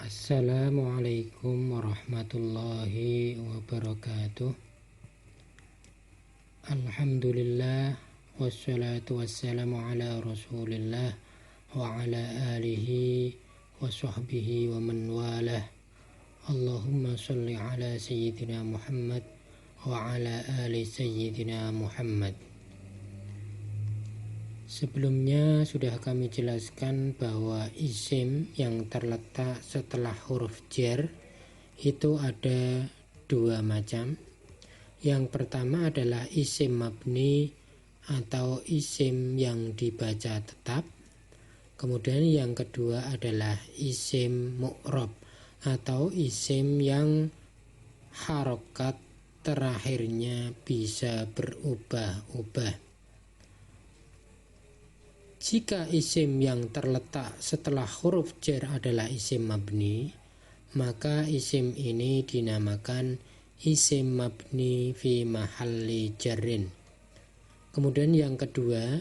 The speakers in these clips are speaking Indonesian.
Assalamualaikum warahmatullahi wabarakatuh. Alhamdulillah, wassalatu wassalamu ala rasulillah wa ala alihi wa sahbihi wa man walah. Allahumma salli ala sayyidina Muhammad wa ala ali sayyidina Muhammad. Sebelumnya sudah kami jelaskan bahwa isim yang terletak setelah huruf jar itu ada dua macam. Yang pertama adalah isim mabni atau isim yang dibaca tetap. Kemudian yang kedua adalah isim mu'rab atau isim yang harokat terakhirnya bisa berubah-ubah. Jika isim yang terletak setelah huruf jar adalah isim mabni, maka isim ini dinamakan isim mabni fi mahalli jarrin. Kemudian yang kedua,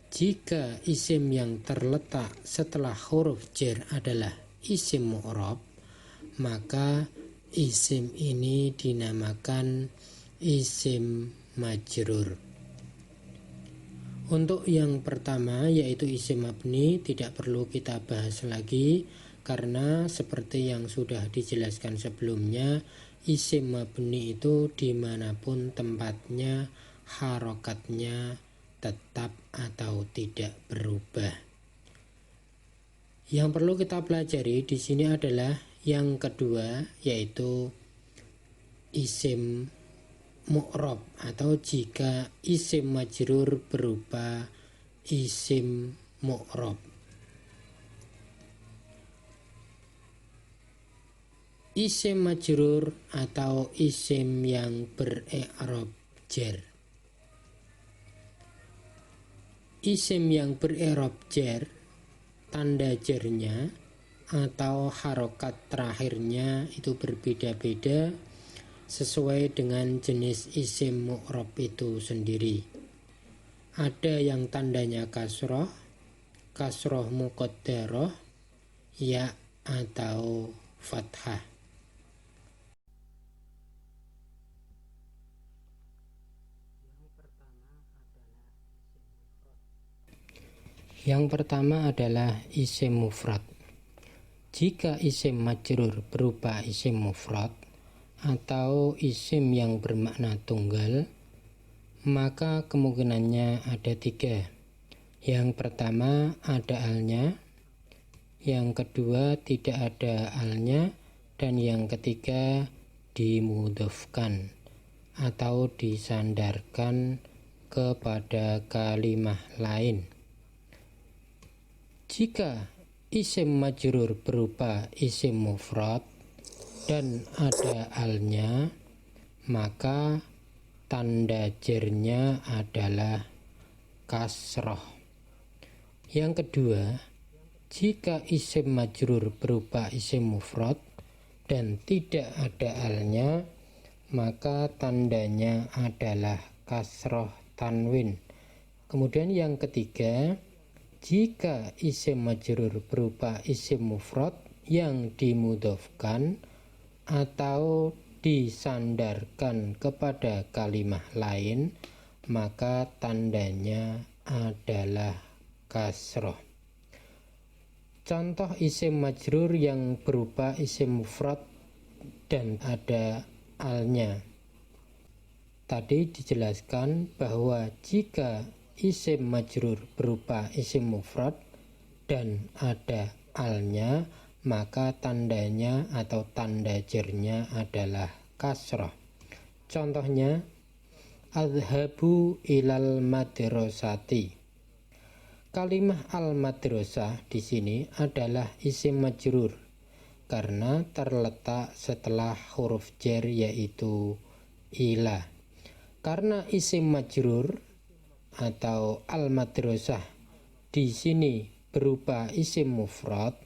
jika isim yang terletak setelah huruf jar adalah isim mu'rab, maka isim ini dinamakan isim majrur. Untuk yang pertama yaitu isim mabni tidak perlu kita bahas lagi, karena seperti yang sudah dijelaskan sebelumnya, isim mabni itu dimanapun tempatnya harokatnya tetap atau tidak berubah. Yang perlu kita pelajari di sini adalah yang kedua, yaitu isim mu'rab atau jika isim majrur berupa isim mu'rab. Isim majrur atau isim yang ber-i'rab jar. Isim yang ber-i'rab jar, tanda jarnya atau harokat terakhirnya itu berbeda-beda sesuai dengan jenis isim mu'rab itu sendiri. Ada yang tandanya kasroh, kasroh muqaddarah, ya atau fathah. Yang pertama adalah isim mufrad. Jika isim majrur berupa isim mufrad atau isim yang bermakna tunggal, maka kemungkinannya ada tiga. Yang pertama ada alnya, yang kedua tidak ada alnya, dan yang ketiga dimudhofkan atau disandarkan kepada kalimah lain. Jika isim majrur berupa isim mufrad dan ada alnya, maka tanda jarnya adalah kasroh. Yang kedua, jika isim majrur berupa isim mufrad dan tidak ada alnya, maka tandanya adalah kasroh tanwin. Kemudian yang ketiga, jika isim majrur berupa isim mufrad yang dimudhofkan atau disandarkan kepada kalimah lain, maka tandanya adalah kasroh. Contoh isim majrur yang berupa isim mufrad dan ada alnya. Tadi dijelaskan bahwa jika isim majrur berupa isim mufrad dan ada alnya, maka tandanya atau tanda jarnya adalah kasroh. Contohnya, adhabu ilal madrasati. Kalimah al-madrasah di sini adalah isim majrur karena terletak setelah huruf jar yaitu ila. Karena isim majrur atau al-madrasah di sini berupa isim mufrad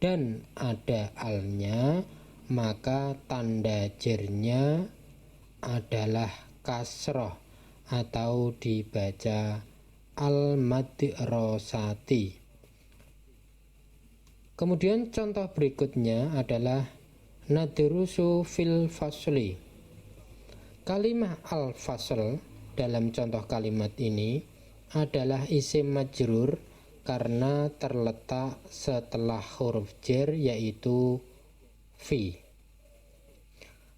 dan ada alnya, maka tanda jarnya adalah kasroh atau dibaca al-madrasati. Kemudian contoh berikutnya adalah nadrusu fil fasli. Kalimah al-fasl dalam contoh kalimat ini adalah isim majrur karena terletak setelah huruf jar yaitu fi.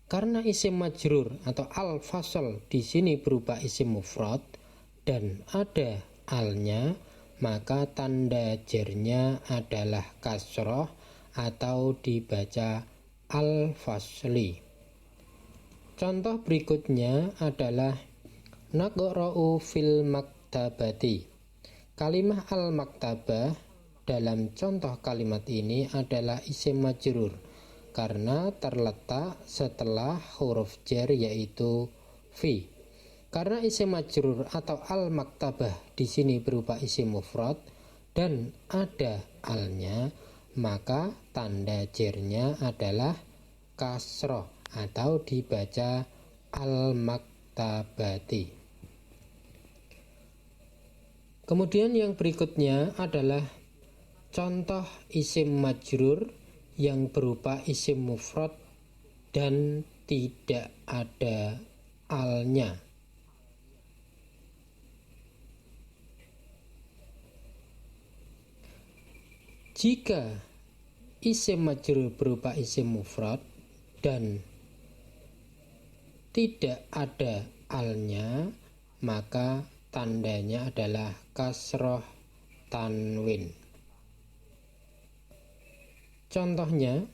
Karena isim majrur atau al-fasl di sini berupa isim mufrad dan ada alnya, maka tanda jarnya adalah kasroh atau dibaca al-fasli. Contoh berikutnya adalah naqra'u fil maktabati. Kalimah al-maktabah dalam contoh kalimat ini adalah isim majrur karena terletak setelah huruf jar yaitu fi. Karena isim majrur atau al-maktabah di sini berupa isim mufrad dan ada alnya, maka tanda jarnya adalah kasroh atau dibaca al-maktabati. Kemudian yang berikutnya adalah contoh isim majrur yang berupa isim mufrad dan tidak ada alnya. Jika isim majrur berupa isim mufrad dan tidak ada alnya, maka tandanya adalah kasroh tanwin. Contohnya,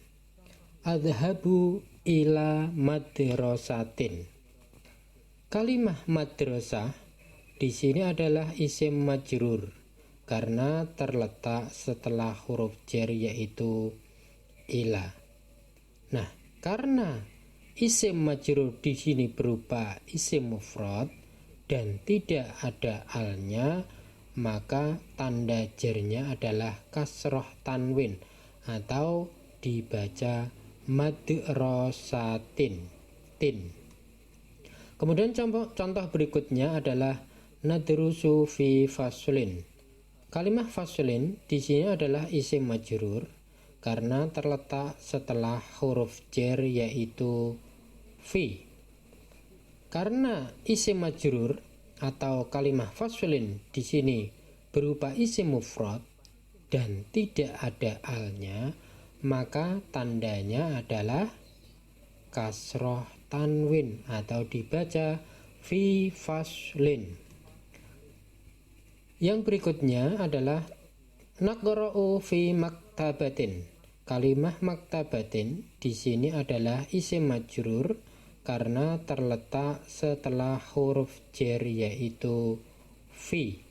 adhabu ila madrasatin. Kalimah madrasah di sini adalah isim majrur karena terletak setelah huruf jar yaitu ila. Nah, karena isim majrur di sini berupa isim mufrad dan tidak ada alnya, maka tanda jarnya adalah kasroh tanwin atau dibaca madrasatin. Kemudian contoh berikutnya adalah nadrusu fi faslin. Kalimah faslin di sini adalah isim majrur karena terletak setelah huruf jar yaitu fi. Karena isim majrur atau kalimah faslin di sini berupa isim mufrad dan tidak ada alnya, maka tandanya adalah kasroh tanwin atau dibaca fi faslin. Yang berikutnya adalah naqra'u fi maktabatin. Kalimah maktabatin di sini adalah isim majrur karena terletak setelah huruf jar yaitu fi.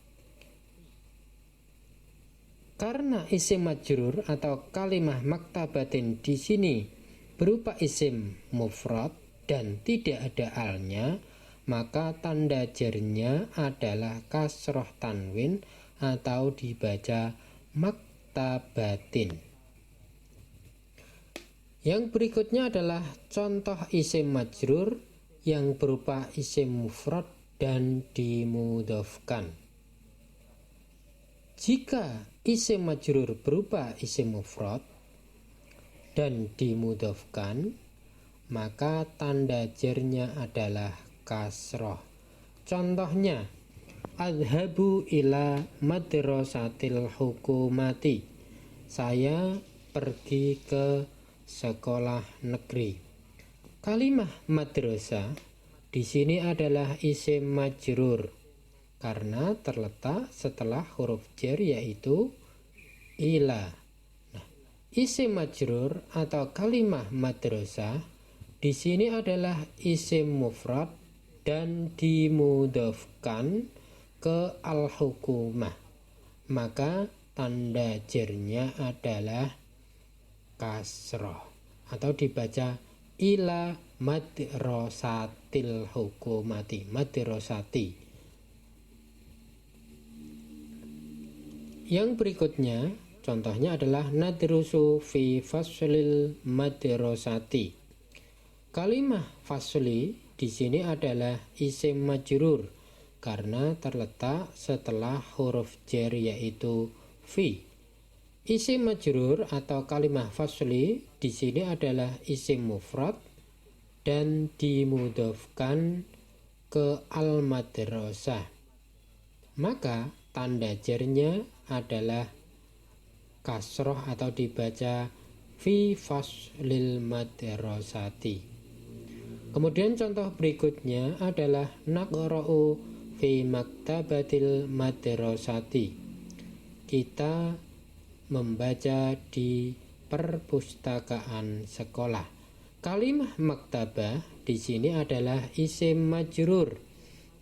Karena isim majrur atau kalimah maktabatin di sini berupa isim mufrad dan tidak ada alnya, maka tanda jarnya adalah kasroh tanwin atau dibaca maktabatin. Yang berikutnya adalah contoh isim majrur yang berupa isim mufrad dan dimudhofkan. Jika isim majrur berupa isim mufrad dan dimudhofkan, maka tanda jarnya adalah kasroh. Contohnya, adhabu ila madrasatil hukumati. Saya pergi ke sekolah negeri. Kalimah madrasah di sini adalah isim majrur karena terletak setelah huruf jar yaitu ila. Nah, isim majrur atau kalimah madrasah di sini adalah isim mufrad dan dimudhofkan ke al-hukumah, maka tanda jarnya adalah kasroh atau dibaca ila madrasatil hukumati, madrasati. Yang berikutnya contohnya adalah nadrusu fi faslil madrasati. Kalimah fasli di sini adalah isim majrur karena terletak setelah huruf jar yaitu fi. Isim majrur atau kalimah fasli di sini adalah isim mufrad dan dimudhofkan ke al-madrasah. Maka tanda jarnya adalah kasroh atau dibaca fi faslil madrasati. Kemudian contoh berikutnya adalah naqra'u fi maktabatil madrasati. Kita membaca di perpustakaan sekolah. Kalimah maktabah di sini adalah isim majrur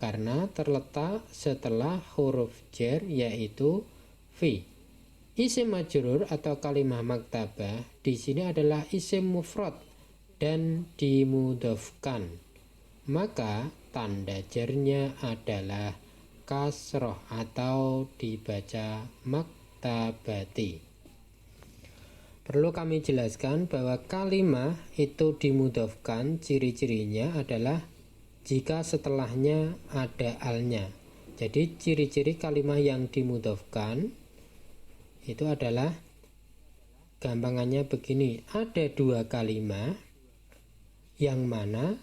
karena terletak setelah huruf jar yaitu fi. Isim majrur atau kalimah maktabah di sini adalah isim mufrad dan dimudhofkan. Maka tanda jarnya adalah kasroh atau dibaca maktabati. Perlu kami jelaskan bahwa kalimah itu dimudhofkan, ciri-cirinya adalah jika setelahnya ada alnya. Jadi ciri-ciri kalimah yang dimudhofkan itu adalah gampangannya begini. Ada dua kalimah yang mana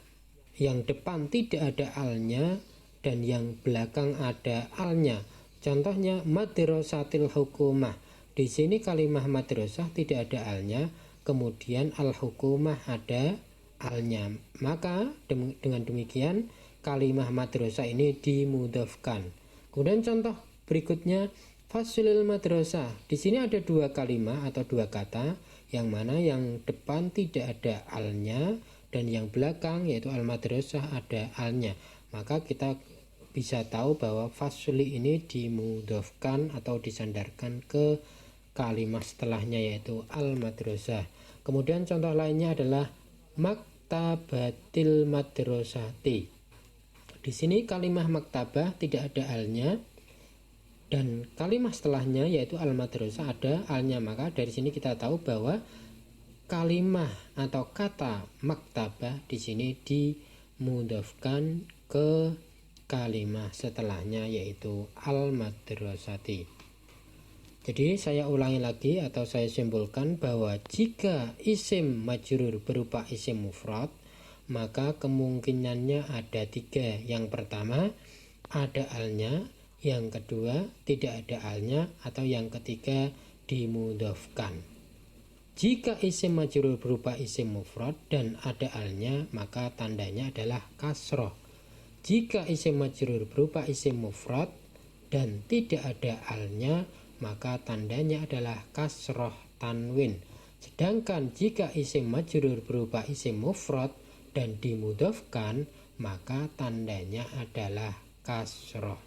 yang depan tidak ada alnya dan yang belakang ada alnya. Contohnya madrasatil hukumah. Di sini kalimah madrasah tidak ada alnya, kemudian al-hukumah ada alnya. Maka dengan demikian kalimah madrasah ini dimudhofkan. Kemudian contoh berikutnya faslil madrasah. Di sini ada dua kalimah atau dua kata yang mana yang depan tidak ada alnya dan yang belakang yaitu al-madrasah ada alnya. Maka kita bisa tahu bahwa fasli ini dimudhofkan atau disandarkan ke kalimat setelahnya yaitu al-madrasah. Kemudian contoh lainnya adalah maktabatil madrasati. Di sini kalimah maktabah tidak ada alnya dan kalimat setelahnya yaitu al-madrasah ada alnya. Maka dari sini kita tahu bahwa kalimah atau kata maktabah di sini dimudhofkan ke kalimat setelahnya yaitu al-madrasati. Jadi saya ulangi lagi atau saya simpulkan bahwa jika isim majrur berupa isim mufrad, maka kemungkinannya ada tiga. Yang pertama ada alnya, yang kedua tidak ada alnya, atau yang ketiga dimudhofkan. Jika isim majrur berupa isim mufrad dan ada alnya, maka tandanya adalah kasroh. Jika isim majrur berupa isim mufrad dan tidak ada alnya, maka tandanya adalah kasroh tanwin. Sedangkan jika isim majrur berupa isim mufrad dan dimudhofkan, maka tandanya adalah kasroh.